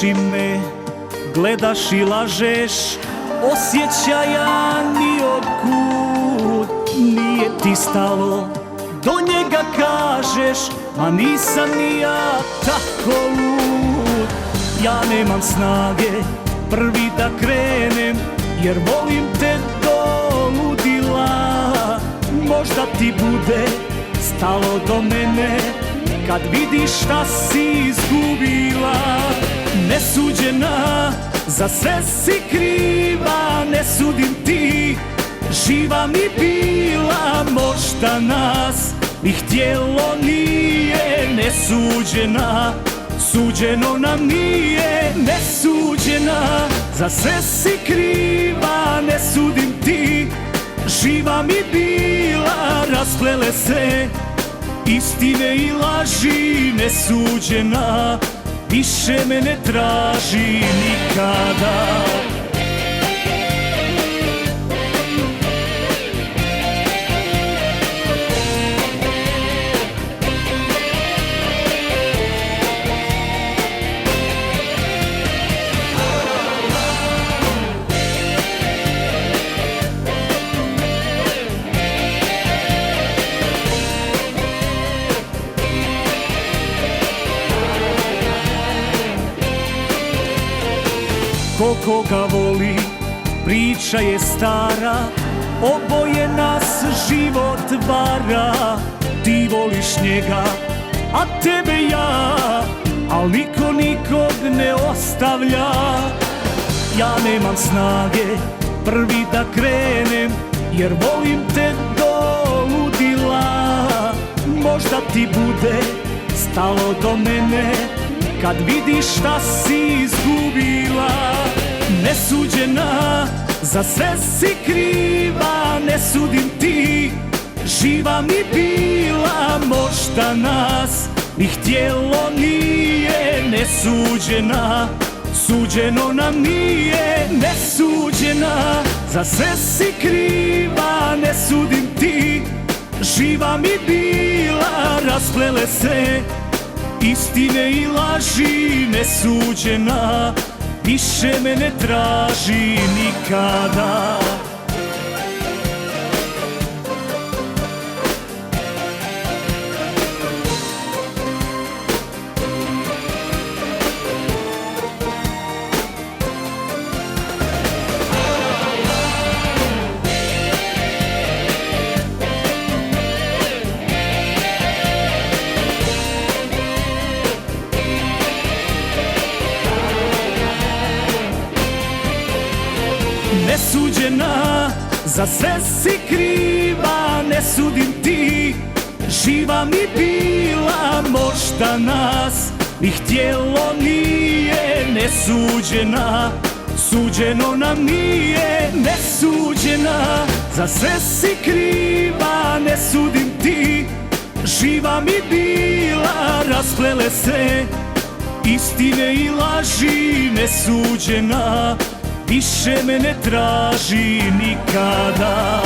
oči me gledaš i lažeš, osjećaja ni otkud nije ti stalo. Do njega kažeš, ma nisam ni ja tako lud. Ja nemam snage prvi da krenem, jer volim te do ludila. Možda ti bude stalo do mene kad vidiš šta si izgubila. Nesuđena, za sve si kriva, ne sudim ti, živa mi bila. Možda nas ni htjelo nije, nesuđena, suđeno nam nije. Nesuđena, za sve si kriva, ne sudim ti, živa mi bila. Rasplele se istine i laži, nesuđena, više me ne traži nikada. Ko koga voli, priča je stara, oboje nas život vara. Ti voliš njega, a tebe ja, al niko nikog ne ostavlja. Ja nemam snage prvi da krenem, jer volim te do ludila. Možda ti bude stalo do mene kad vidiš šta si izgubila. Nesuđena, za sve si kriva, ne sudim ti, živa mi bila. Možda nas ni htjelo nije, nesuđena, suđeno nam nije. Nesuđena, za sve si kriva, ne sudim ti, živa mi bila. Rasplele se istine i laži, nesuđena, više me ne traži nikada. Nesuđena, za sve si kriva, ne sudim ti, živa mi bila. Možda nas ni htjelo nije, nesuđena, suđeno nam nije. Nesuđena, za sve si kriva, ne sudim ti, živa mi bila. Rasplele se istine i laži, nesuđena, više me ne traži nikada.